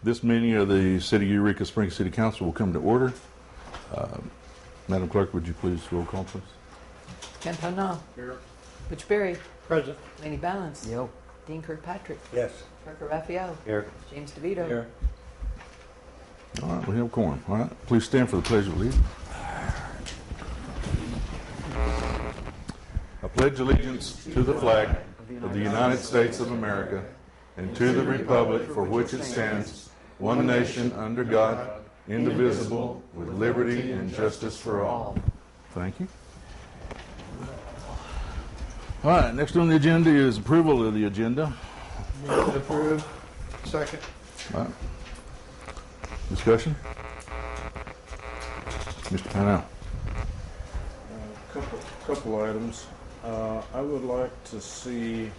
This meeting of the City of Eureka Springs City Council will come to order. Madam Clerk, would you please roll call, please? Ken Tonnell. Here. Butch Berry. Present. Laney Balance. Yo. Dean Kirkpatrick. Yes. Parker Raphael. Here. James DeVito. Here. All right, we have a quorum. All right, please stand for the Pledge of Allegiance. I pledge allegiance to the flag of the United States of America and to the republic for which it stands, one nation under God, indivisible, with liberty and justice for all. Thank you. All right, next on the agenda is approval of the agenda. Move to approve. Second. All right. Discussion? Mr. Pamela. Couple items. I would like to see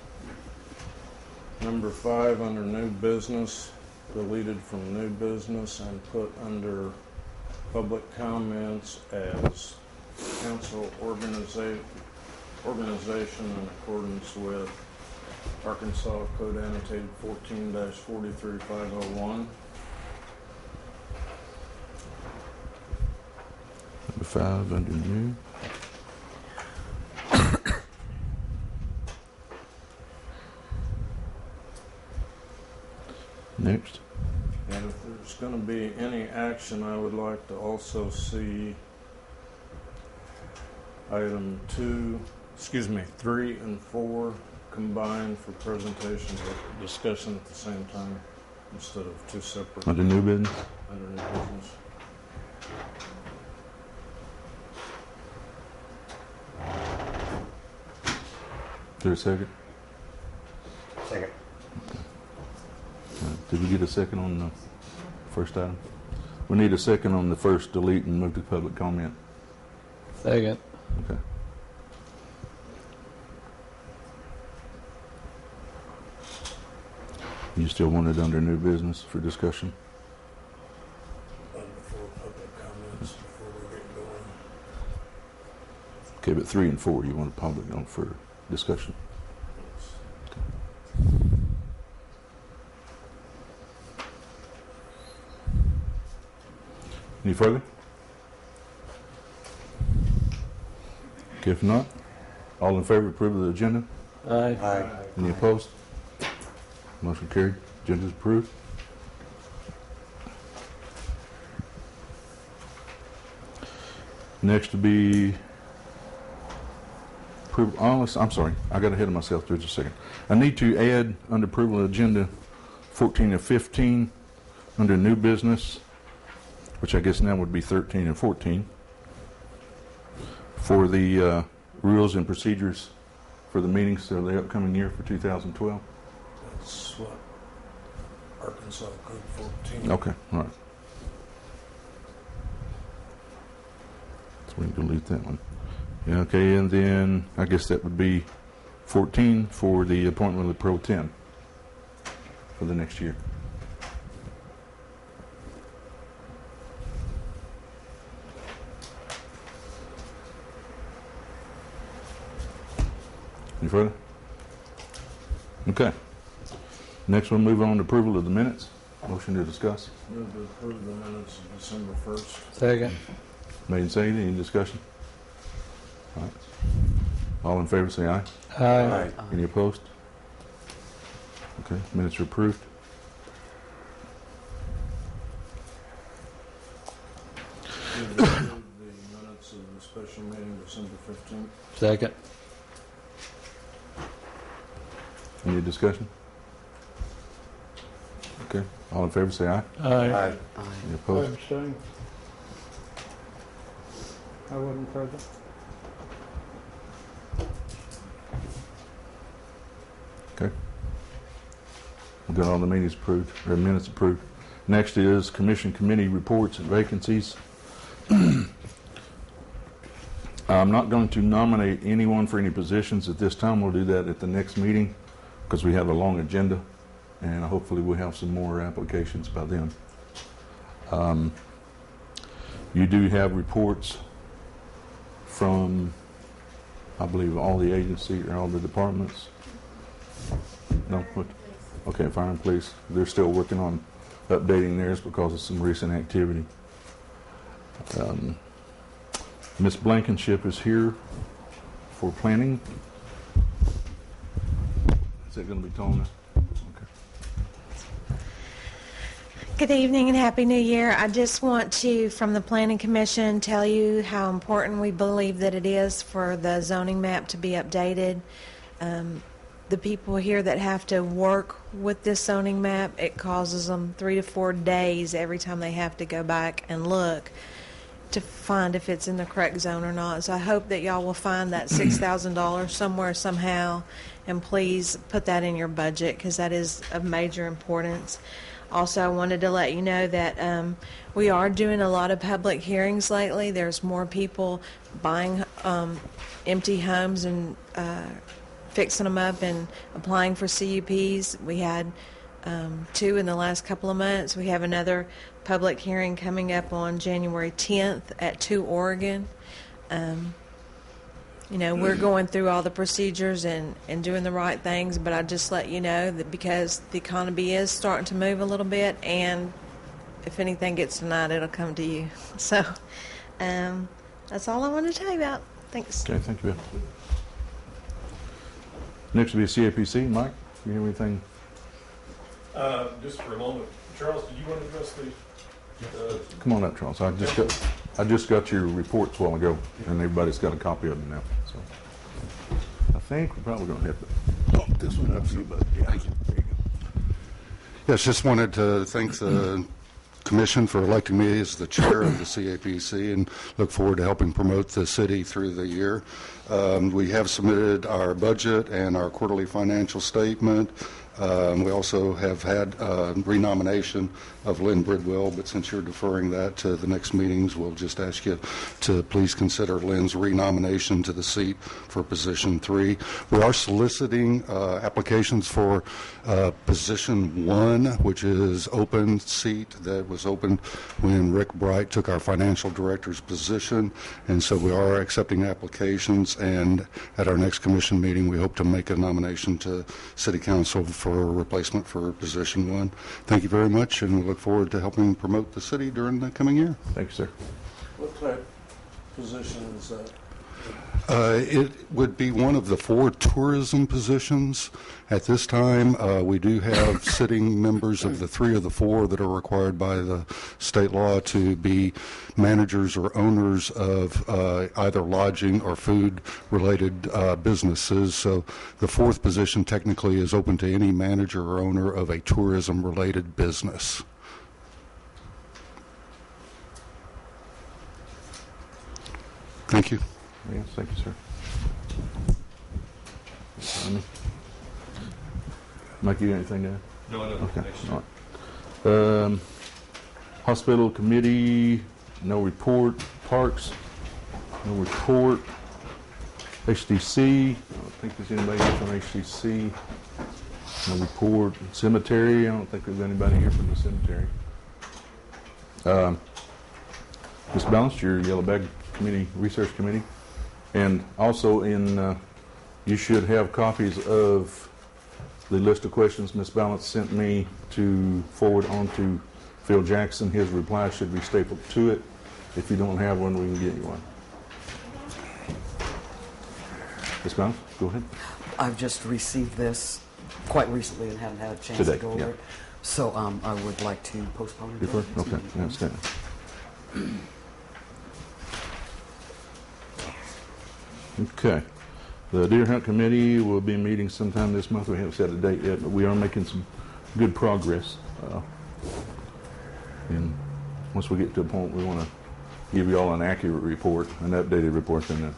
number 5 under new business deleted from new business and put under public comments as council organization in accordance with Arkansas Code Annotated 14-43501. Number 5 under new. Next. And if there's going to be any action, I would like to also see item 3 and 4 combined for presentation but discussion at the same time instead of two separate Under new business. under new business. Is there a second? Second. Did we get a second on the first item? We need a second on the first delete and move to public comment. Second. Okay. You still want it under new business for discussion? Before public comments, before we get going. Okay, but 3 and 4 you want public on for discussion? Any further? Okay, if not, all in favor of approval of the agenda? Aye. Aye. Any opposed? Motion carried. Agenda is approved. Next to be approval. Oh, I'm sorry, I got ahead of myself there just a second. I need to add under approval of agenda 14 and 15 under new business, which I guess now would be 13 and 14, for the rules and procedures for the meetings of the upcoming year for 2012. That's what Arkansas Code 14. Okay, all right. So we can delete that one. Yeah, okay, and then I guess that would be 14 for the appointment of the Pro Tem for the next year. Any further? Okay. Next we'll move on to approval of the minutes. Motion to discuss. Move to approve the minutes of December 1st. Second. Made and seconded. Any discussion? All right. All in favor say aye. Aye. Any opposed? Okay, minutes are approved. Move to approve the minutes of the special meeting December 15th. Second. Any discussion? Okay, all in favor say aye. Aye. Any opposed? Abstain. I wasn't present. Okay. We've got all the meetings approved, or minutes approved. Next is commission committee reports and vacancies. I'm not going to nominate anyone for any positions at this time. We'll do that at the next meeting because we have a long agenda and hopefully we'll have some more applications by then. You do have reports from, I believe, all the agencies or all the departments. No? What? Okay, fire and police. They're still working on updating theirs because of some recent activity. Ms. Blankenship is here for planning. Is that going to be Tona? Okay. Good evening and Happy New Year. I just want to, from the Planning Commission, tell you how important we believe that it is for the zoning map to be updated. The people here that have to work with this zoning map, it causes them 3 to 4 days every time they have to go back and look to find if it's in the correct zone or not. So I hope that y'all will find that $6,000 somewhere, somehow, and please put that in your budget because that is of major importance. Also, I wanted to let you know that we are doing a lot of public hearings lately. There's more people buying empty homes and fixing them up and applying for CUPs. We had 2 in the last couple of months. We have another public hearing coming up on January 10th at 2 Oregon. You know, we're going through all the procedures and doing the right things, but I just let you know that because the economy is starting to move a little bit, and if anything gets denied, it'll come to you. So that's all I wanted to tell you about. Thanks. Okay, thank you, Bill. Next will be CAPC. Mike, do you have anything? Just for a moment, Charles, did you want to address the? Come on up, Charles. I just got your reports a while ago, and everybody's got a copy of them now. So I think we're probably going to have to bump this one up for you, but yeah. Thank you. There you go. Yes, just wanted to thank the Commission for electing me as the chair of the CAPC and look forward to helping promote the city through the year. We have submitted our budget and our quarterly financial statement. We also have had renomination of Lynn Bridwell, but since you're deferring that to the next meetings, we'll just ask you to please consider Lynn's renomination to the seat for position 3. We are soliciting applications for position 1, which is open seat that was opened when Rick Bright took our financial director's position, and so we are accepting applications, and at our next commission meeting we hope to make a nomination to City Council for a replacement for position 1. Thank you very much, and we look forward to helping promote the city during the coming year. Thank you, sir. What type of position is that? It would be one of the 4 tourism positions. At this time, we do have sitting members of the 3 of the 4 that are required by the state law to be managers or owners of either lodging or food-related businesses. So the 4th position technically is open to any manager or owner of a tourism-related business. Thank you. Yes, thank you, sir. Mike, you got anything to add? No, Okay. thanks. All right. Hospital committee, no report. Parks, no report. HDC, I don't think there's anybody here from HDC. No report. Cemetery, I don't think there's anybody here from the cemetery. Ms. Balance, your Yellow Bag Committee, Research Committee. And also you should have copies of the list of questions Ms. Balance sent me to forward on to Phil Jackson. His reply should be stapled to it. If you don't have one, we can get you one. Ms. Balance, go ahead. I've just received this quite recently and haven't had a chance Today, to go over yeah. it. So I would like to postpone it. Defer? until Okay, next I meeting. understand. Okay. The Deer Hunt Committee will be meeting sometime this month. We haven't set a date yet, but we are making some good progress. And once we get to a point we want to give you all an accurate report, an updated report, then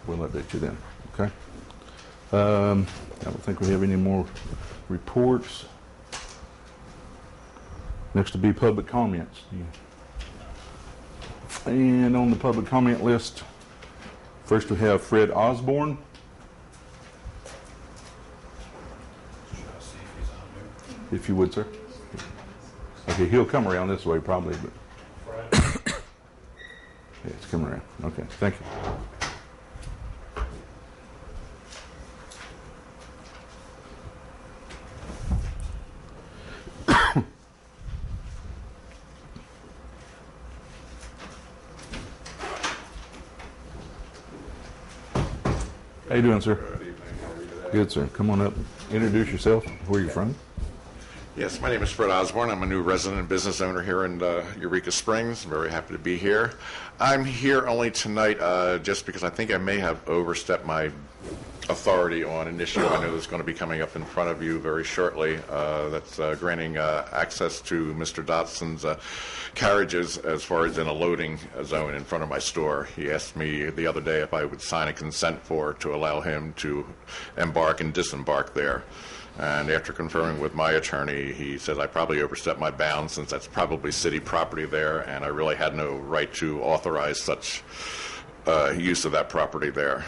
we'll update you then. Okay? I don't think we have any more reports. Next will be public comments. And on the public comment list, first we have Fred Osborne. If you would, sir. Okay, he'll come around this way probably, but yeah, it's coming around. Okay, thank you. How you doing, sir? Good, sir. Come on up. Introduce yourself. Where you from? Yes, my name is Fred Osborne. I'm a new resident and business owner here in Eureka Springs. I'm very happy to be here. I'm here only tonight just because I think I may have overstepped my authority on an issue I know that's going to be coming up in front of you very shortly. That's granting access to Mr. Dotson's carriages as far as in a loading zone in front of my store. He asked me the other day if I would sign a consent for to allow him to embark and disembark there. And after confirming with my attorney, he says I probably overstepped my bounds since that's probably city property there, and I really had no right to authorize such use of that property there.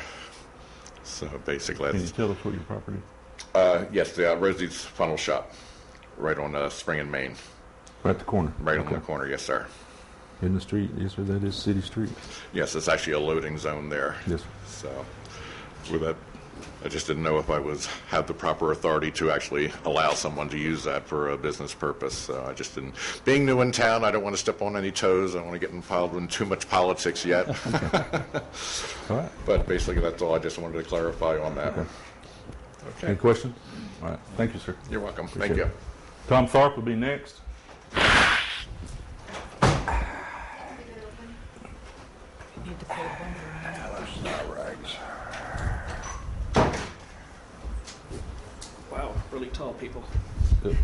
So basically, Can you tell us what your property is? yes, the Rosie's Funnel Shop, right on Spring and Main. Right at the corner. Right Okay. on the corner, yes, sir. In the street. Yes, sir. That is city street. Yes, it's actually a loading zone there. Yes, sir. So, with that, I just didn't know if I have the proper authority to actually allow someone to use that for a business purpose. So I just didn't. Being new in town, I don't want to step on any toes. I don't want to get involved in too much politics yet. All right. But basically, that's all. I just wanted to clarify on that. Okay. Any questions? All right. Thank you, sir. You're welcome. Appreciate Thank you. it. Tom Tharp will be next. Need to pull it Wow, really tall people. Good.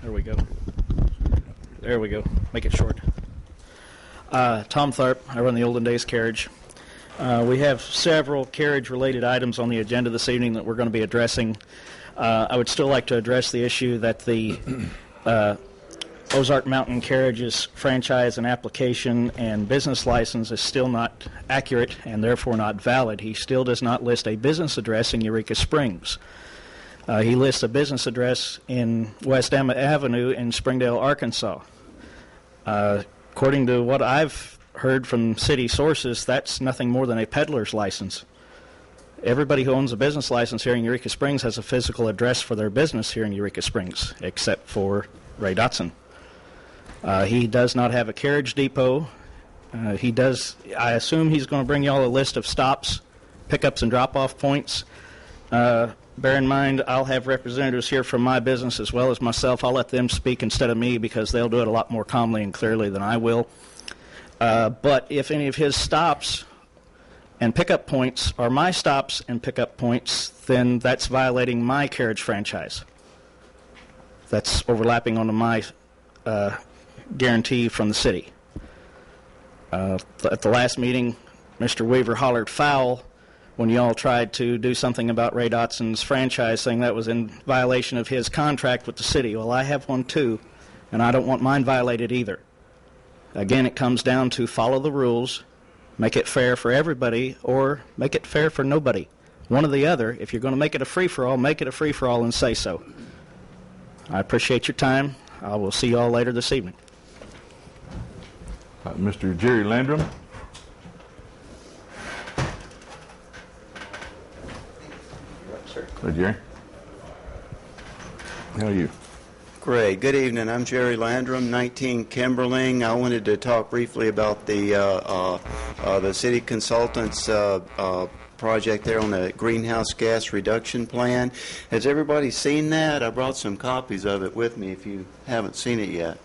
There we go. There we go. Make it short. Tom Tharp. I run the Olden Days Carriage. We have several carriage-related items on the agenda this evening that we're going to be addressing. I would still like to address the issue that the Ozark Mountain Carriages franchise and application and business license is still not accurate and therefore not valid. He still does not list a business address in Eureka Springs. He lists a business address in West Emmett Avenue in Springdale, Arkansas. According to what I've heard from city sources, that's nothing more than a peddler's license. Everybody who owns a business license here in Eureka Springs has a physical address for their business here in Eureka Springs, except for Ray Dotson. He does not have a carriage depot. I assume he's going to bring you all a list of stops, pickups, and drop-off points. Bear in mind, I'll have representatives here from my business as well as myself. I'll let them speak instead of me because they'll do it a lot more calmly and clearly than I will. But if any of his stops and pickup points are my stops and pickup points, then that's violating my carriage franchise. That's overlapping onto my guarantee from the city. At the last meeting, Mr. Weaver hollered foul when you all tried to do something about Ray Dotson's franchise, saying that was in violation of his contract with the city. Well, I have one too, and I don't want mine violated either. Again, it comes down to follow the rules, make it fair for everybody, or make it fair for nobody. One or the other. If you're going to make it a free-for-all, make it a free-for-all and say so. I appreciate your time. I will see you all later this evening. Mr. Jerry Landrum. Hey, Jerry. How are you? Great. Good evening. I'm Jerry Landrum, 19 Kimberling. I wanted to talk briefly about the city consultant's project there on the greenhouse gas reduction plan. Has everybody seen that? I brought some copies of it with me if you haven't seen it yet.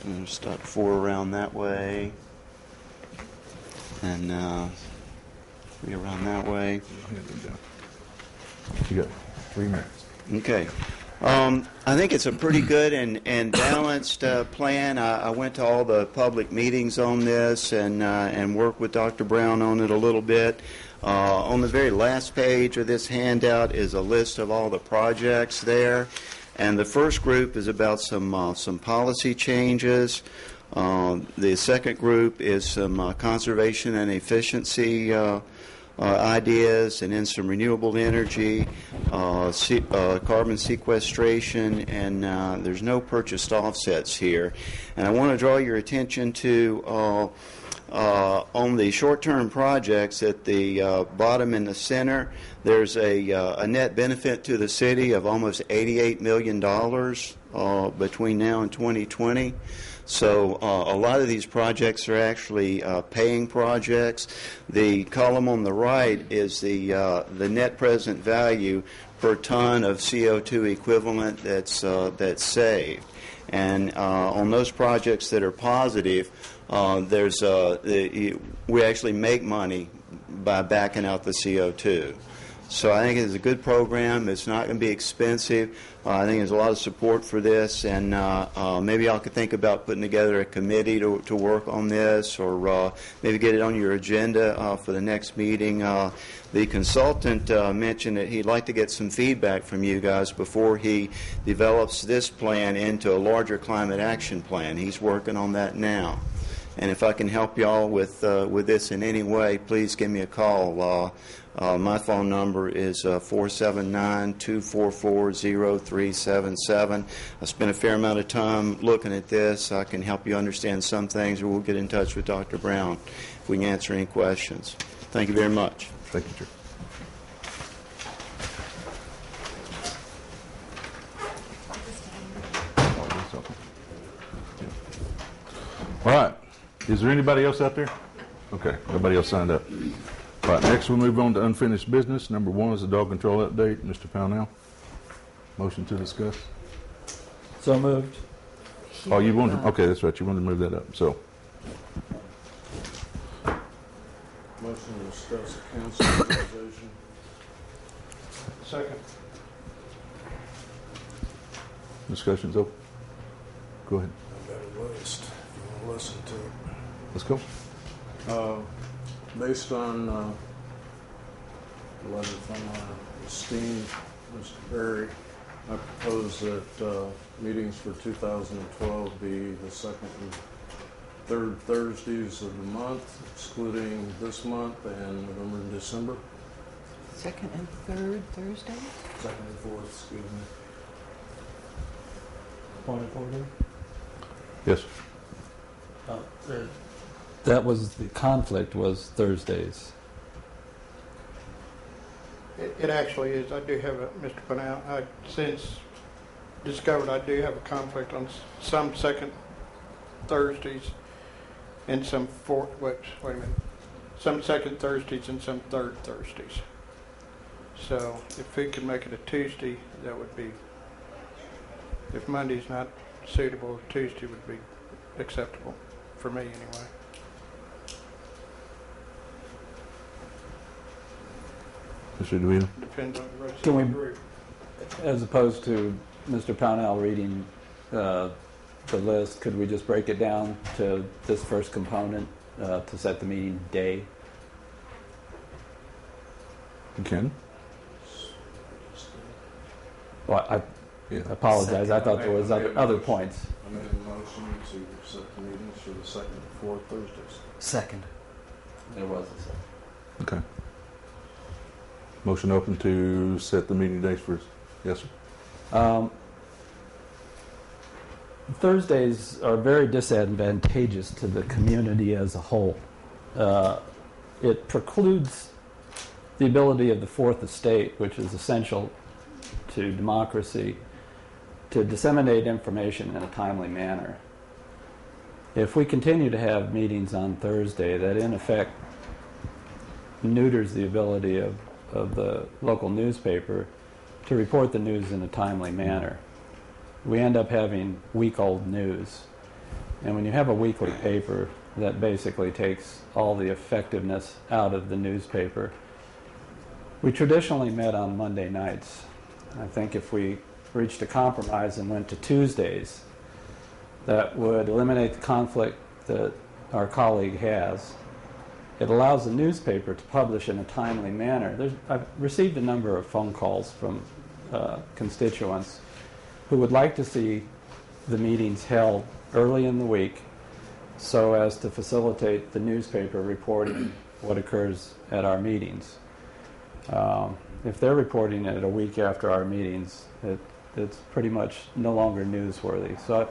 I'm going to start 4 around that way. And 3 around that way. You got 3 minutes. Okay. I think it's a pretty good and balanced plan. I went to all the public meetings on this and worked with Dr. Brown on it a little bit. On the very last page of this handout is a list of all the projects there. And the first group is about some policy changes. The second group is some conservation and efficiency ideas, and then some renewable energy, carbon sequestration, and there's no purchased offsets here. And I want to draw your attention to on the short-term projects at the bottom in the center, there's a net benefit to the city of almost $88 million between now and 2020. So a lot of these projects are actually paying projects. The column on the right is the net present value per ton of CO2 equivalent that's saved. And on those projects that are positive, we actually make money by backing out the CO2. So I think it's a good program. It's not going to be expensive. I think there's a lot of support for this, and maybe I could think about putting together a committee to work on this, or maybe get it on your agenda for the next meeting. The consultant mentioned that he'd like to get some feedback from you guys before he develops this plan into a larger climate action plan. He's working on that now. And if I can help y'all with this in any way, please give me a call. My phone number is 479-244-0377. I spent a fair amount of time looking at this. I can help you understand some things, or we'll get in touch with Dr. Brown if we can answer any questions. Thank you very much. Thank you, Chair. All right. Is there anybody else out there? Okay, nobody else signed up. All right, next we'll move on to unfinished business. Number 1 is the dog control update. Mr. Pownell, motion to discuss. So moved. Oh, you wanted to, okay, that's right. You wanted to move that up. So, Motion to discuss council authorization. Second. discussion's open. Go ahead. I've got a list. If you want to listen to it. Let's go. Based on the letter from our esteemed Mr. Berry, I propose that meetings for 2012 be the second and third Thursdays of the month, excluding this month and November and December. Second and third Thursday? Second and fourth, excuse me. Point of order. Yes. That was the conflict, was Thursdays. It actually is. I do have a, Mr. Pennell, I since discovered I do have a conflict on some second Thursdays and some fourth, wait a minute, some second Thursdays and some third Thursdays. So if we could make it a Tuesday, that would be, if Monday's not suitable, Tuesday would be acceptable for me anyway. Mr. DeVito. Depends on the rest Can of we- the group. As opposed to Mr. Pownell reading the list, could we just break it down to this first component to set the meeting day? You can. Well, I apologize. I thought there was other points. I made a motion to set the meetings for the second and fourth Thursdays. Second. There was a second. Okay. Motion open to set the meeting dates for, yes, sir. Thursdays are very disadvantageous to the community as a whole. It precludes the ability of the Fourth Estate, which is essential to democracy, to disseminate information in a timely manner. If we continue to have meetings on Thursday, that in effect neuters the ability of the local newspaper to report the news in a timely manner. We end up having week-old news. And when you have a weekly paper, that basically takes all the effectiveness out of the newspaper. We traditionally met on Monday nights. I think if we reached a compromise and went to Tuesdays, that would eliminate the conflict that our colleague has. It allows the newspaper to publish in a timely manner. I've received a number of phone calls from constituents who would like to see the meetings held early in the week so as to facilitate the newspaper reporting what occurs at our meetings. If they're reporting it a week after our meetings, it's pretty much no longer newsworthy. So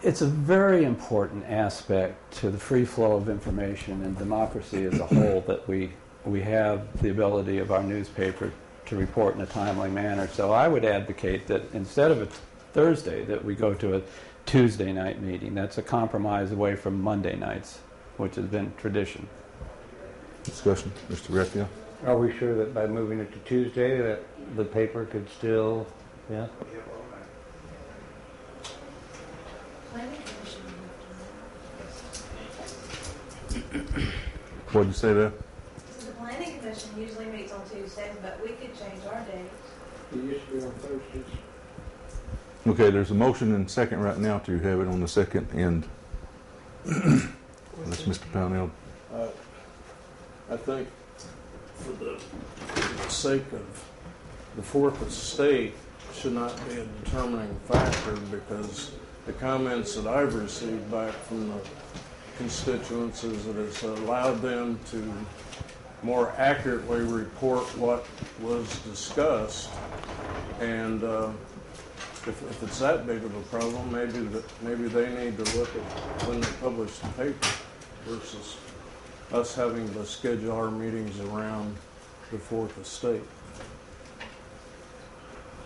it's a very important aspect to the free flow of information and democracy as a whole that we have the ability of our newspaper to report in a timely manner. So I would advocate that instead of a Thursday, that we go to Tuesday night meeting. That's a compromise away from Monday nights, which has been tradition. Discussion, Mr. Recchia. Are we sure that by moving it to Tuesday that the paper could still, yeah? What'd you say there? So the planning commission usually meets on Tuesdays, but we could change our dates. It used to be on Thursdays. Okay, there's a motion and second right now to have it on the second end. That's Mr. Pownell. I think for the sake of the fourth estate should not be a determining factor, because the comments that I've received back from the constituents is that it's allowed them to more accurately report what was discussed, and if it's that big of a problem, maybe they need to look at when they publish the paper versus us having to schedule our meetings around the fourth estate.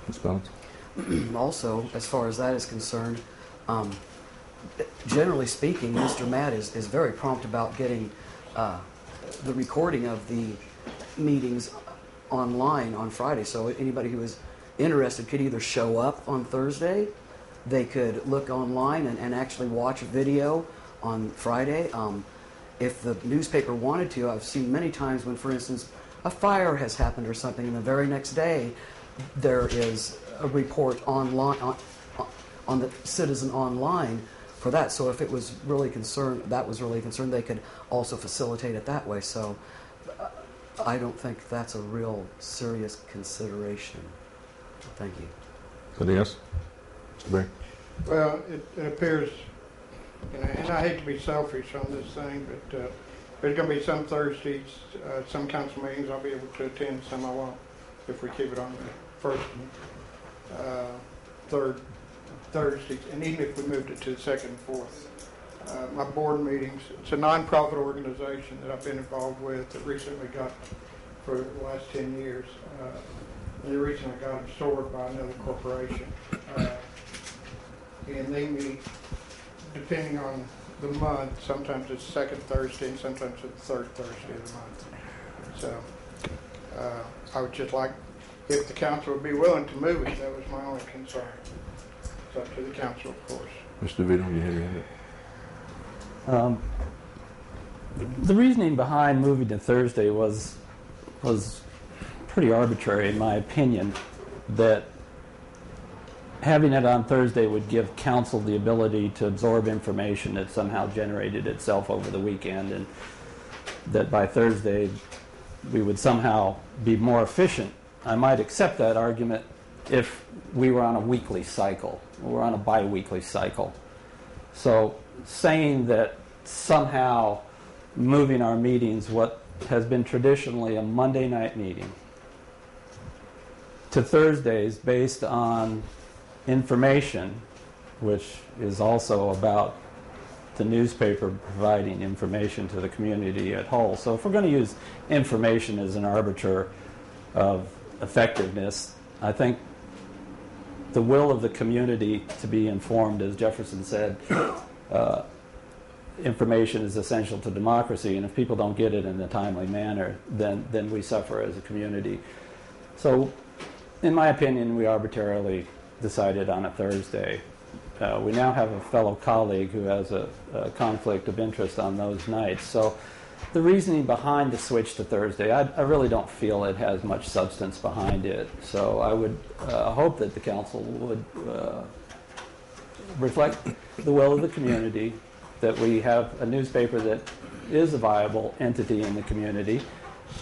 Ms. Balance? Also, as far as that is concerned, generally speaking, Mr. Matt is very prompt about getting the recording of the meetings online on Friday. So anybody who is interested could either show up on Thursday, they could look online and actually watch a video on Friday. If the newspaper wanted to, I've seen many times when, for instance, a fire has happened or something, and the very next day there is a report online on the Citizen Online for that. So if it was really concerned, they could also facilitate it that way. So I don't think that's a real serious consideration. Thank you. Anything else? Mr. Barry? Well, it appears, and I hate to be selfish on this thing, but there's going to be some Thursdays, some council meetings I'll be able to attend, some I won't, if we keep it on the first and third Thursdays, and even if we moved it to the second and fourth. My board meetings, it's a nonprofit organization that I've been involved with that recently got, for the last 10 years, the reason I got absorbed by another corporation. And they meet, depending on the month, sometimes it's second Thursday and sometimes it's third Thursday of the month. So I would just like, if the council would be willing to move it, that was my only concern. It's up to the council, of course. Mr. DeVito, you had your hand up. The reasoning behind moving to Thursday was pretty arbitrary, in my opinion, that having it on Thursday would give council the ability to absorb information that somehow generated itself over the weekend, and that by Thursday we would somehow be more efficient. I might accept that argument if we were on a weekly cycle. We're on a bi-weekly cycle. So saying that somehow moving our meetings, what has been traditionally a Monday night meeting, to Thursdays based on information, which is also about the newspaper providing information to the community at whole. So if we're going to use information as an arbiter of effectiveness, I think the will of the community to be informed, as Jefferson said, information is essential to democracy, and if people don't get it in a timely manner, then we suffer as a community. So in my opinion, we arbitrarily decided on a Thursday. We now have a fellow colleague who has a conflict of interest on those nights. So the reasoning behind the switch to Thursday, I really don't feel it has much substance behind it. So I would hope that the council would reflect the will of the community, that we have a newspaper that is a viable entity in the community,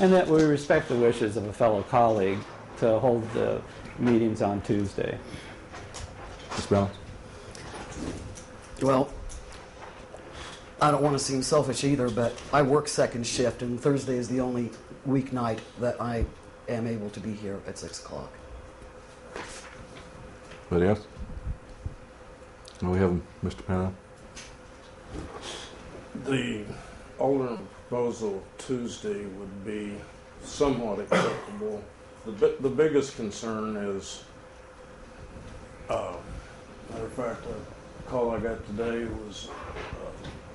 and that we respect the wishes of a fellow colleague to hold the meetings on Tuesday. Ms. Balance? Well, I don't want to seem selfish either, but I work second shift, and Thursday is the only weeknight that I am able to be here at 6 o'clock. Anybody else? No, we have Mr. Pamela. The alternate proposal Tuesday would be somewhat acceptable. The biggest concern is, matter of fact, call I got today was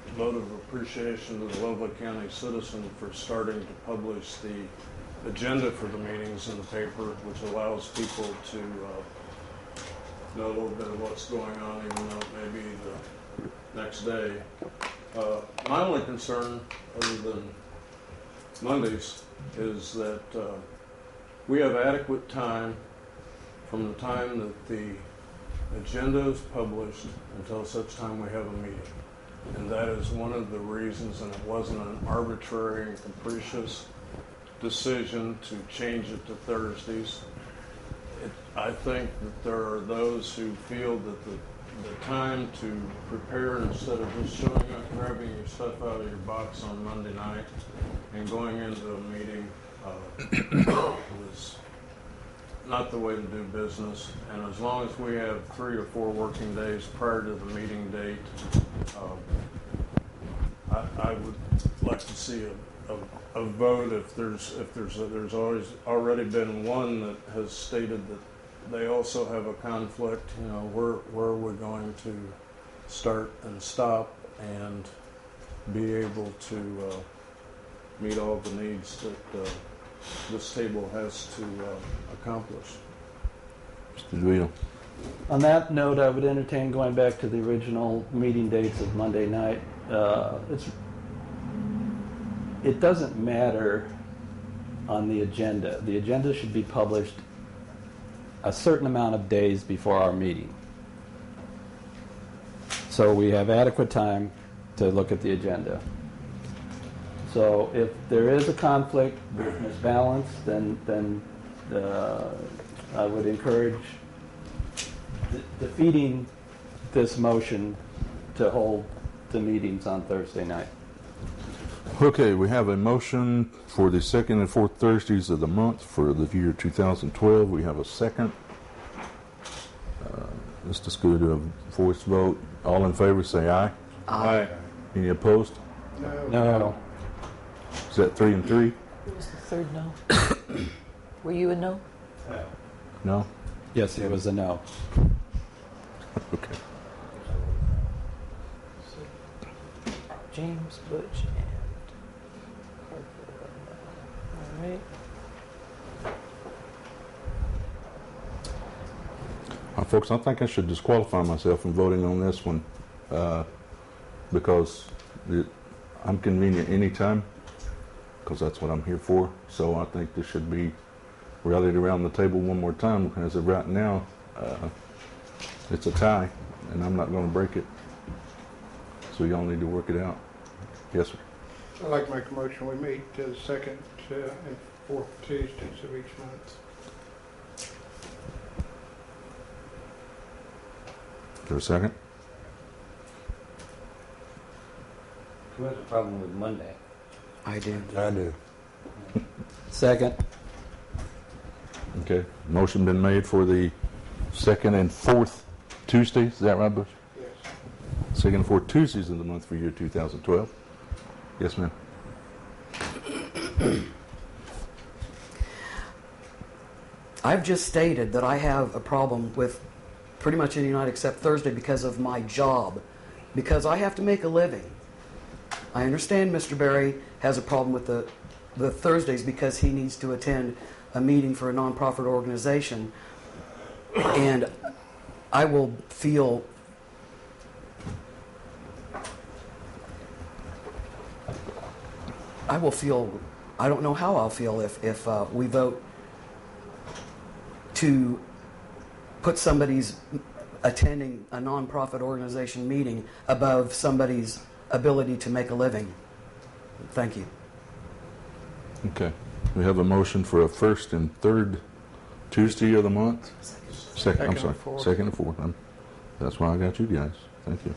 a vote of appreciation to the Loveland County citizen for starting to publish the agenda for the meetings in the paper, which allows people to know a little bit of what's going on, even though it may be the next day. My only concern, other than Mondays, is that we have adequate time from the time that the agenda is published until such time we have a meeting. And that is one of the reasons, and it wasn't an arbitrary and capricious decision to change it to Thursdays. I think that there are those who feel that the time to prepare, instead of just showing up, grabbing your stuff out of your box on Monday night and going into a meeting was not the way to do business. And as long as we have 3 or 4 working days prior to the meeting date, I would like to see a vote. If there's already been one that has stated that they also have a conflict. You know, where are we going to start and stop and be able to meet all the needs that this table has to accomplish. Mr. DeVito. On that note, I would entertain going back to the original meeting dates of Monday night. It doesn't matter on the agenda. The agenda should be published a certain amount of days before our meeting, so we have adequate time to look at the agenda. So if there is a conflict with Ms. Balance, then I would encourage defeating this motion to hold the meetings on Thursday night. Okay, we have a motion for the second and fourth Thursdays of the month for the year 2012. We have a second. Let's just go to a voice vote. All in favor say aye. Aye. Any opposed? No. Is that 3 and 3? Who was the third no? Were you a no? No? Yes, it was a no. Okay. James, Butch, and Parker. All right. Folks, I think I should disqualify myself from voting on this one because I'm convenient anytime, because that's what I'm here for. So I think this should be rallied around the table one more time. As of right now, it's a tie, and I'm not going to break it. So y'all need to work it out. Yes, sir. I'd like to make a motion. We meet the second and fourth Tuesdays of each month. Is there a second? Who has a problem with Monday? I do. I do. Second. Okay. Motion been made for the second and fourth Tuesdays. Is that right, Butch? Yes. Second and fourth Tuesdays of the month for year 2012. Yes, ma'am. I've just stated that I have a problem with pretty much any night except Thursday because of my job, because I have to make a living. I understand Mr. Berry has a problem with the Thursdays because he needs to attend a meeting for a nonprofit organization, and I will feel I don't know how I'll feel if we vote to put somebody's attending a nonprofit organization meeting above somebody's ability to make a living. Thank you. Okay. We have a motion for a first and third Tuesday of the month. Second. I'm sorry. Second and fourth. That's why I got you guys. Thank you.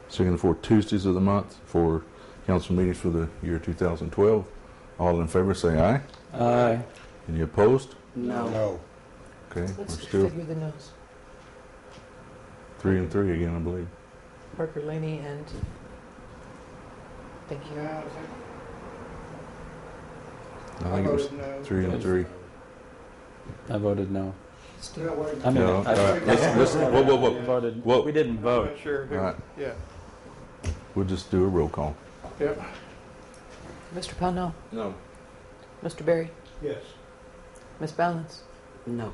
Second and fourth Tuesdays of the month for council meetings for the year 2012. All in favor say aye. Aye. Any opposed? No. No. Okay. Let's We're still figure the no's. 3 and 3 again, I believe. Parker, Laney, and thank you. I think it was voted no. 3 and 3. I voted no. I mean, No, all right. Whoa. voted. Whoa. We didn't I'm vote. not sure who, All right. yeah, We'll just do a roll call. yep, Mr. Pownell? No. Mr. Berry? yes. Ms. Balance? No.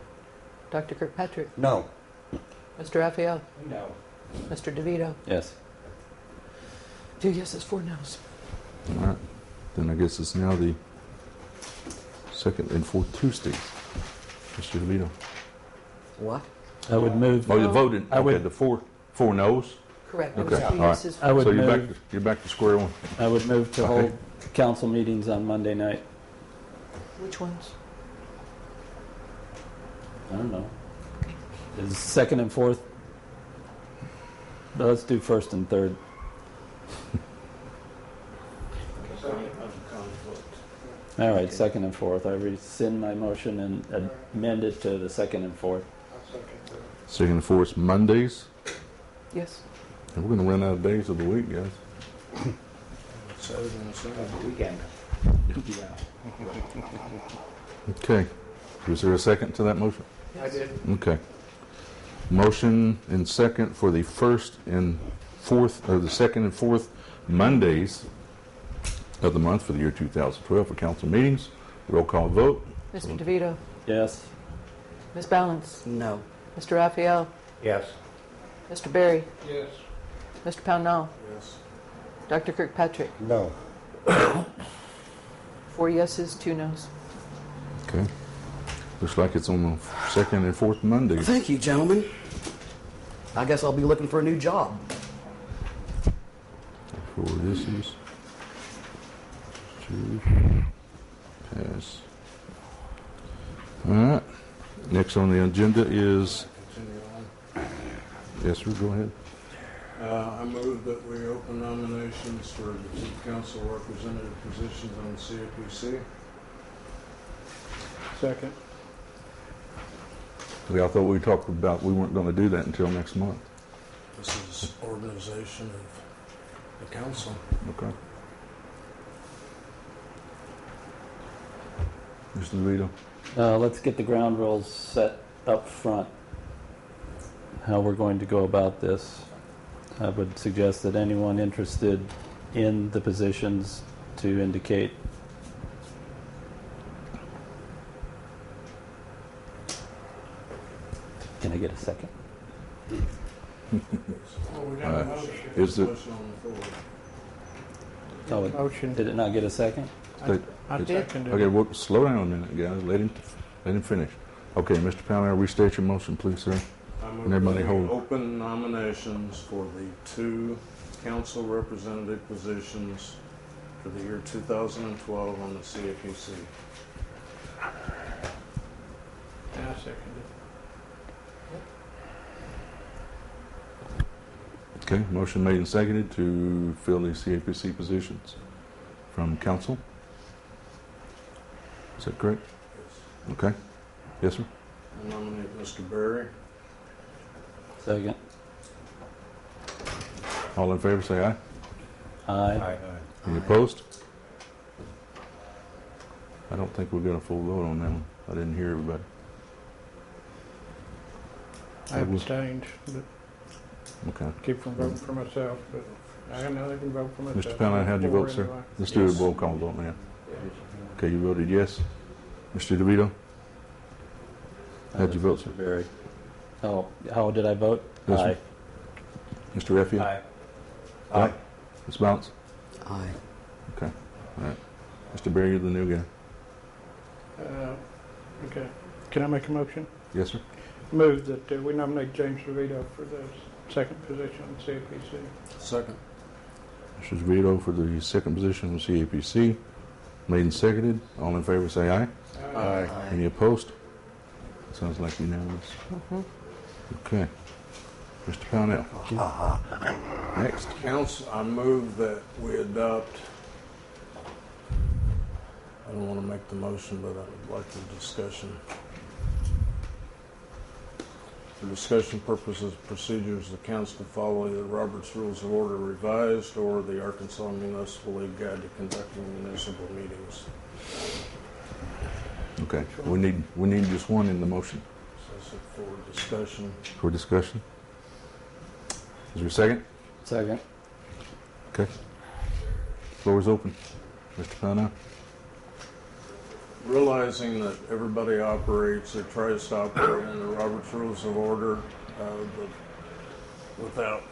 Dr. Kirkpatrick? No. Mr. Raphael? No. Mr. DeVito? Yes. 2 yeses, 4 noes. All right. Then I guess it's now the second and fourth Tuesdays. Mr. DeVito. What? I would move. Oh, you voted. I Okay, would- the four no's. Correct. Okay, It was 2 all right. yeses, I would So move. you're back to square one. I would move to Okay. hold council meetings on Monday night. Which ones? I don't know. Is second and fourth? Let's do first and third. All right, second and fourth. I rescind my motion and amend it to the second and fourth. Second and fourth Mondays. Yes. And we're going to run out of days of the week, guys. Saturday and Sunday. Weekend. Okay. Was there a second to that motion? I did. Okay. Motion and second for the first and fourth, or the second and fourth Mondays of the month for the year 2012 for council meetings. Roll call vote. Mr. DeVito? Yes. Ms. Balance? No. Mr. Raphael? Yes. Mr. Berry? Yes. Mr. Pownell? Yes. Dr. Kirkpatrick? No. 4 yeses, 2 noes. Okay. Looks like it's on the second and fourth Mondays. Thank you, gentlemen. I guess I'll be looking for a new job. For this is to pass. All right. Next on the agenda is, Continue on. yes, sir, go ahead. I move that we open nominations for the two council representative positions on the CAPC. Second. I thought we talked about we weren't going to do that until next month. This is organization of the council. Okay. Mr. DeVito. Let's get the ground rules set up front. How we're going to go about this. I would suggest that anyone interested in the positions to indicate. Can I get a second? Well, we got a motion. Is it- Motion on the floor. Oh, Motion. did it not get a second? I seconded Okay, it. well, slow down a minute, guys. Let him finish. Okay, Mr. Pownell, restate your motion, please, sir. I move And everybody that we hold. open nominations for the two council representative positions for the year 2012 on the CAPC. I seconded Okay, motion made and seconded to fill the CAPC positions from council. Is that correct? Okay. Yes, sir. I nominate Mr. Berry. Second. All in favor, say aye. Aye. Any opposed? I don't think we got a full vote on that one. I didn't hear everybody. I abstained, but Okay. keep from voting for myself, but I know they can vote for myself. Mr. Pownell, how'd you vote, sir? Anyway. Let's do a roll call vote now. Okay, you voted yes. Mr. DeVito? How'd you vote, sir? Barry. Oh, how did I vote? Yes, sir. Aye. Mr. Effian? Aye. Aye. Ms. Bounce? Aye. Okay. All right. Mr. Berry, you're the new guy. Okay. Can I make a motion? Yes, sir. Move that we nominate James DeVito for the second position on CAPC. Second. Mr. DeVito for the second position on CAPC. Made and seconded. All in favor, say aye. Aye. Any opposed? Sounds like unanimous. Okay. Mr. Pownell. Next. Council, I move that we adopt, I don't want to make the motion, but I would like the discussion. For discussion purposes, procedures, the council to follow the Robert's Rules of Order revised or the Arkansas Municipal League Guide to Conducting Municipal Meetings. Okay. We need just one in the motion. This is for discussion. For discussion. Is there a second? Second. Okay. Floor is open. Mr. Pownell? Realizing that everybody operates or tries to operate under Robert's Rules of Order, without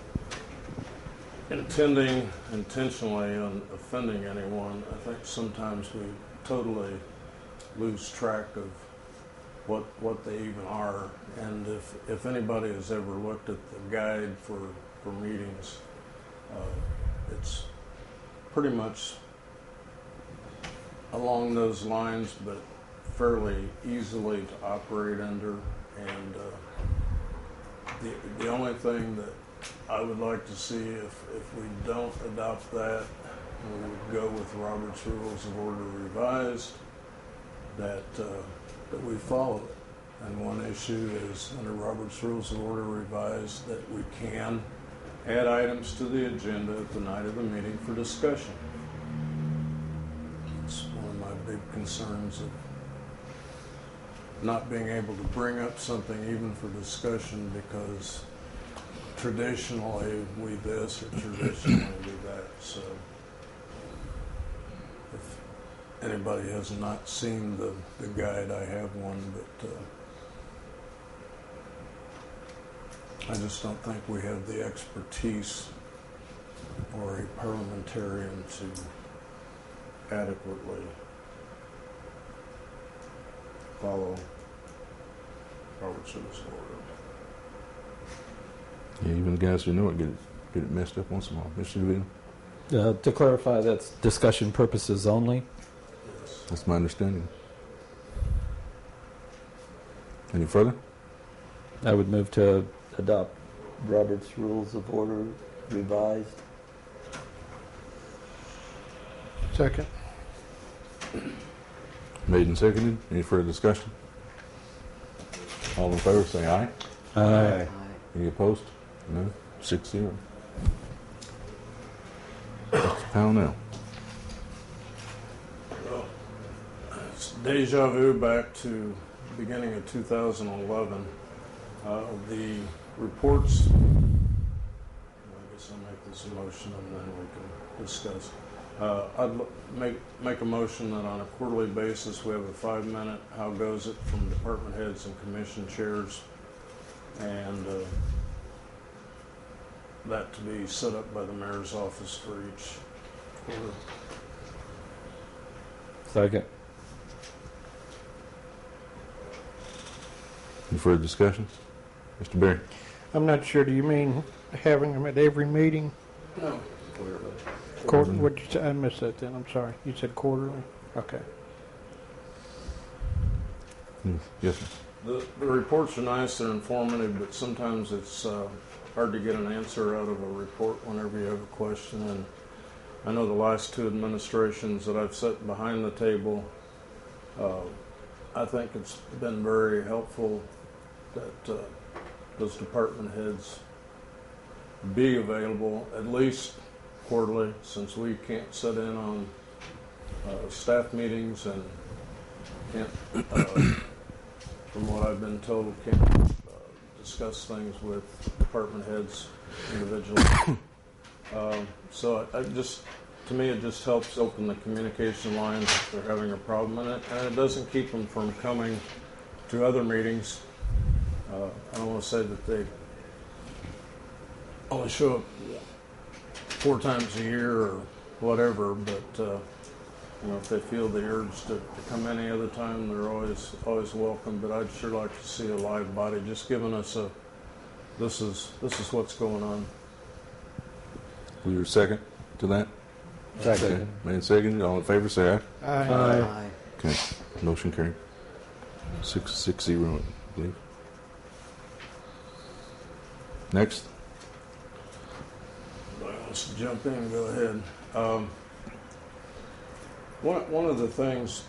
intentionally offending anyone, I think sometimes we totally lose track of what they even are. And if anybody has ever looked at the guide for meetings, it's pretty much along those lines, but fairly easily to operate under. And the only thing that I would like to see, if we don't adopt that, we would go with Robert's Rules of Order revised, that we follow it. And one issue is under Robert's Rules of Order revised that we can add items to the agenda at the night of the meeting for discussion. It's one of my big concerns of not being able to bring up something even for discussion, because traditionally we this or traditionally we that. So if anybody has not seen the guide, I have one, but I just don't think we have the expertise or a parliamentarian to adequately follow Robert's Rules of Order. Yeah, even the guys who know it get it messed up once in a while. Mr. DeVito? To clarify, that's discussion purposes only. That's my understanding. Any further? I would move to adopt Robert's Rules of Order revised. Second. Made and seconded. Any further discussion? All in favor say aye. Aye. Any opposed? No. 6-0. Mr. Pownell. Well, it's deja vu back to the beginning of 2011. The reports, I guess I'll make this a motion and then we can discuss. I'd make a motion that on a quarterly basis we have a 5-minute how goes it from department heads and commission chairs, and that to be set up by the mayor's office for each quarter. Second. Any further discussion? Mr. Berry? I'm not sure, do you mean having them at every meeting? No. What'd you say? I missed that then, I'm sorry. You said quarterly? Okay. Yes, sir. The reports are nice, they're informative, but sometimes it's hard to get an answer out of a report whenever you have a question. And I know the last 2 administrations that I've sat behind the table, I think it's been very helpful that those department heads be available at least quarterly, since we can't sit in on staff meetings and can't, from what I've been told, can't discuss things with department heads individually. So to me, it just helps open the communication lines if they're having a problem in it, and it doesn't keep them from coming to other meetings. I don't want to say that they only show up 4 times a year or whatever, but if they feel the urge to come any other time, they're always welcome. But I'd sure like to see a live body just giving us this is what's going on. Will you second to that? Second. Okay. Made and seconded. All in favor say aye. Aye. Okay. Motion carried. 6-0, I believe. Next. Anybody wants to jump in, go ahead. One of the things,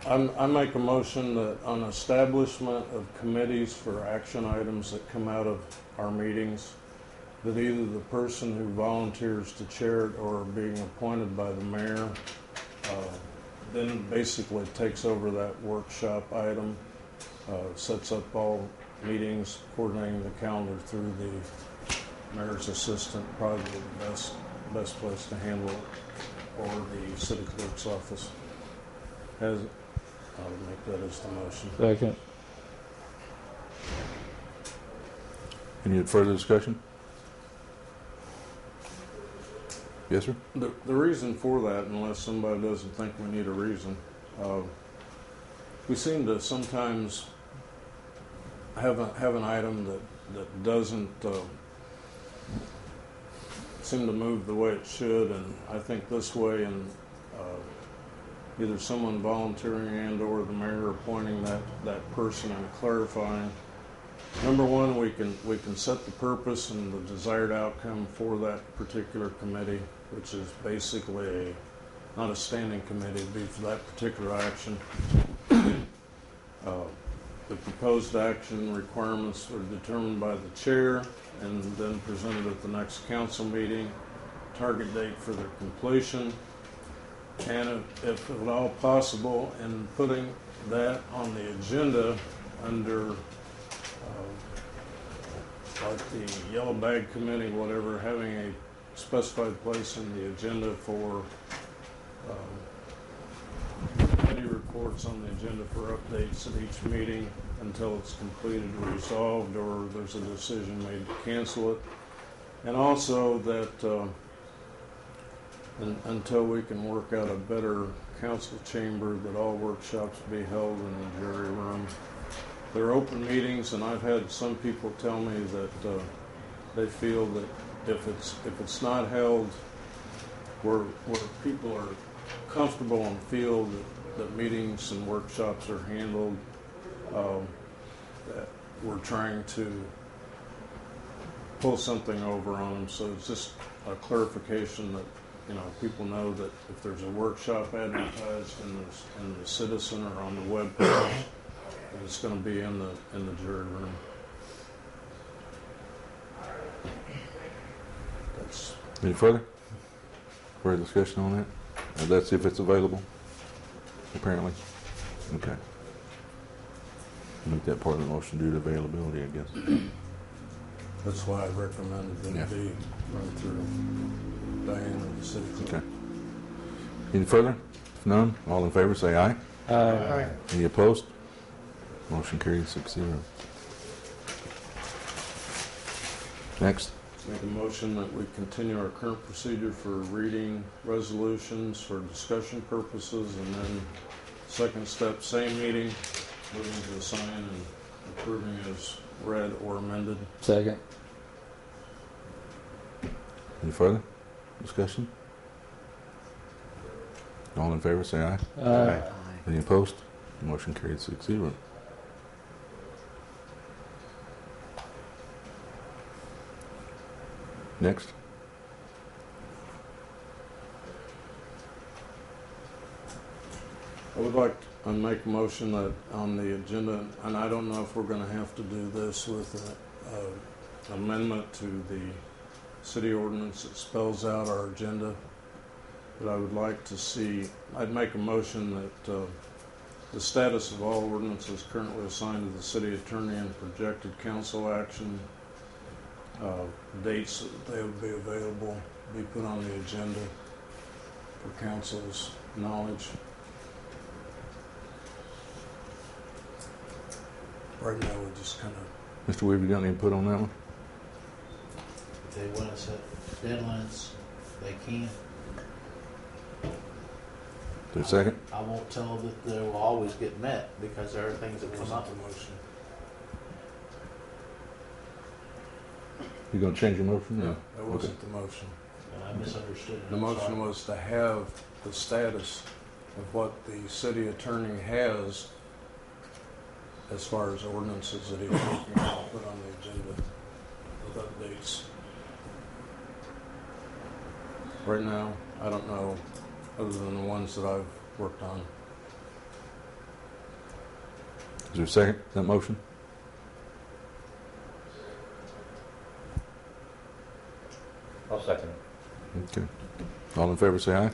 I make a motion that on establishment of committees for action items that come out of our meetings, that either the person who volunteers to chair it or being appointed by the mayor then basically takes over that workshop item. sets up all meetings, coordinating the calendar through the mayor's assistant, probably the best place to handle it, or the city clerk's office. I would make that as the motion. Second. Any further discussion? Yes, sir? The reason for that, unless somebody doesn't think we need a reason, we seem to sometimes have an item that doesn't seem to move the way it should, and I think this way, and either someone volunteering and or the mayor appointing that person and clarifying. Number one, we can set the purpose and the desired outcome for that particular committee, which is basically not a standing committee, it'd be for that particular action. The proposed action requirements are determined by the chair and then presented at the next council meeting, target date for their completion, and if at all possible, in putting that on the agenda under like the yellow bag committee, whatever, having a specified place in the agenda for committee reports on the agenda for updates at each meeting until it's completed or resolved, or there's a decision made to cancel it. And also that until we can work out a better council chamber, that all workshops be held in the jury room. They're open meetings, and I've had some people tell me that they feel that if it's not held where people are comfortable and feel that meetings and workshops are handled, that we're trying to pull something over on them. So it's just a clarification that people know that if there's a workshop advertised in the Citizen or on the web page, it's going to be in the jury room. That's any further discussion on that? That's if it's available, apparently. Okay. Make that part of the motion due to availability, I guess. That's why I recommended that it be run through Diane and the city clerk. Okay. Any further? If none, all in favor say aye. Aye. Any opposed? Motion carries 6-0. Next. Make a motion that we continue our current procedure for reading resolutions for discussion purposes, and then second step, same meeting, moving to the sign and approving as read or amended. Second. Any further discussion? All in favor say aye. Aye. Any opposed? Motion carried 6-0. Next. I would like to make a motion that on the agenda, and I don't know if we're going to have to do this with an amendment to the city ordinance that spells out our agenda, but I would like to see, I'd make a motion that the status of all ordinances currently assigned to the city attorney and projected council action, dates that they would be available, be put on the agenda for council's knowledge. Right now, we just kind of... Mr. Weaver, you got any input on that one? If they want to set deadlines, they can. To a second? I won't tell them that they will always get met, because there are things that come up. motion. You going to change your motion? No, that wasn't the motion. I misunderstood it. The motion was to have the status of what the city attorney has as far as ordinances that he's working on, put on the agenda with updates. Right now, I don't know, other than the ones that I've worked on. Is there a second to that motion? I'll second it. Okay. All in favor say aye.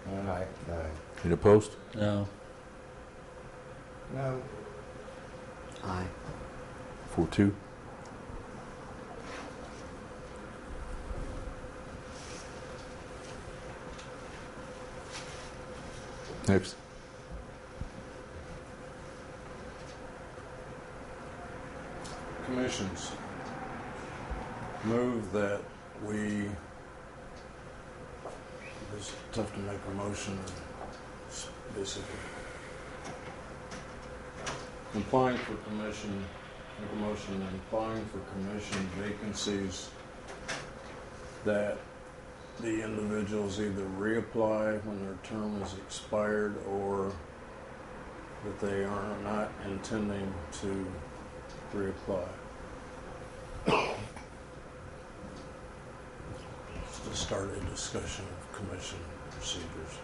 Aye. Any opposed? No. No. Aye. 4-2. Next. Commissions. Move that we, it's tough to make a motion, basically. Applying for commission, make a motion and applying for commission vacancies that the individuals either reapply when their term is expired or that they are not intending to reapply. To start a discussion of commission procedures.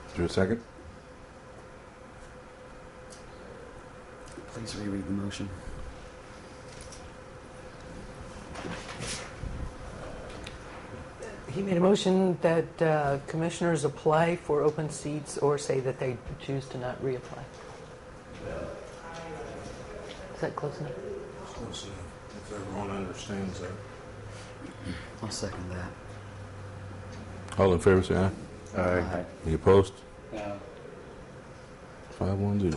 Is there a second? Please reread the motion. He made a motion that commissioners apply for open seats or say that they choose to not reapply. Is that close enough? Close enough, if everyone understands that. I'll second that. All in favor, say aye. Aye. Any opposed? No. 5-1-0.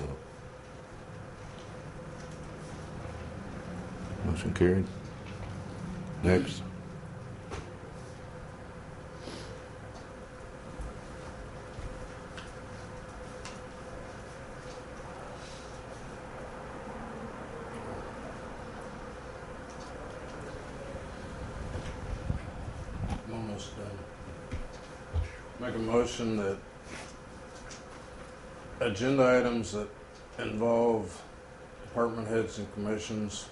Motion carried. Next. I'm almost done. Make a motion that agenda items that involve department heads and commissions,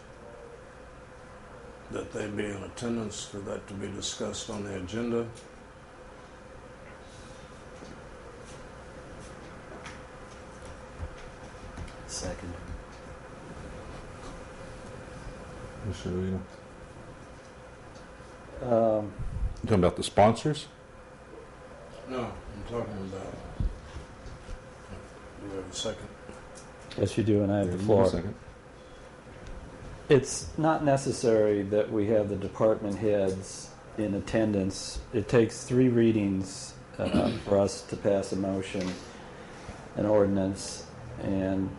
that they be in attendance for that to be discussed on the agenda. Second. Mr. DeVito. You talking about the sponsors? No, I'm talking about. Do we have a second? Yes, you do, and I have the Yeah, floor. second. It's not necessary that we have the department heads in attendance. It takes 3 readings for us to pass a motion, an ordinance, and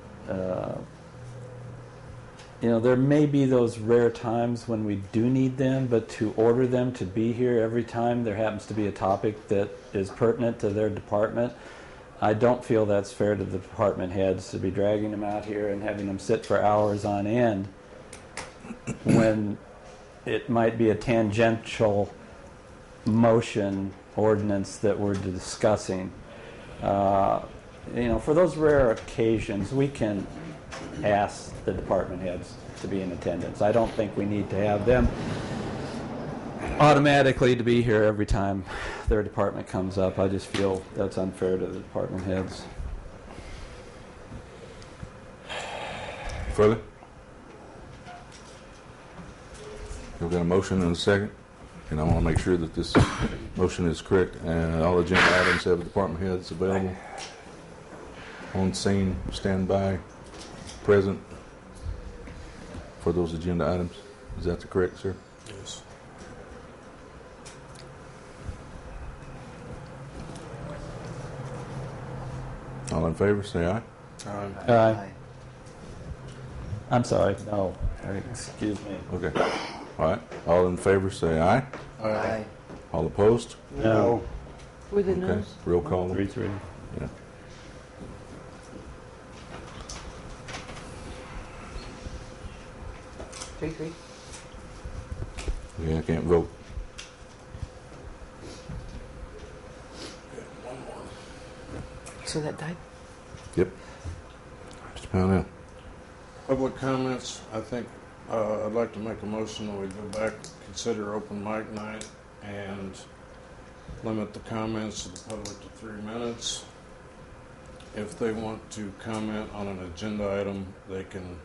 there may be those rare times when we do need them, but to order them to be here every time there happens to be a topic that is pertinent to their department, I don't feel that's fair to the department heads to be dragging them out here and having them sit for hours on end when it might be a tangential motion ordinance that we're discussing. For those rare occasions, we can ask the department heads to be in attendance. I don't think we need to have them automatically to be here every time their department comes up. I just feel that's unfair to the department heads. Further? We've got a motion and a second, and I want to make sure that this motion is correct. All agenda items have the department heads available, on scene, standby, present for those agenda items. Is that correct, sir? Yes. All in favor, say aye. Aye. I'm sorry, no. Excuse me. Okay. All right. All in favor, say aye. Aye. All opposed? No. With the Okay. nose? Roll call. 3-3. Yeah. 3-3. Yeah, I can't vote. So that died? Yep. Mr. Pownell. Public comments, I think I'd like to make a motion that we go back, consider open mic night, and limit the comments to the public to 3 minutes. If they want to comment on an agenda item, they can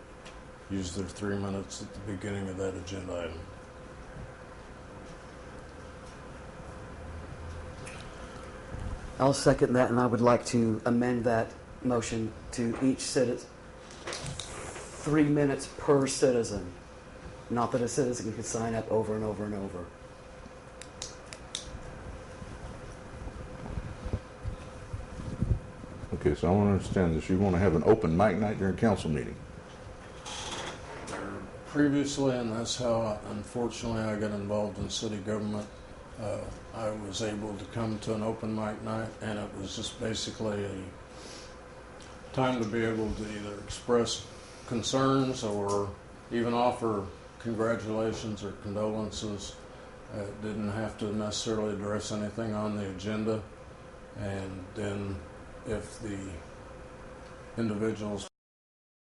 use their 3 minutes at the beginning of that agenda item. I'll second that, and I would like to amend that motion to each citizen, 3 minutes per citizen. Not that a citizen can sign up over and over and over. Okay, so I want to understand this. You want to have an open mic night during council meeting? Previously, and that's how, unfortunately, I got involved in city government. I was able to come to an open mic night, and it was just basically a time to be able to either express concerns or even offer congratulations or condolences. It didn't have to necessarily address anything on the agenda. And then if the individuals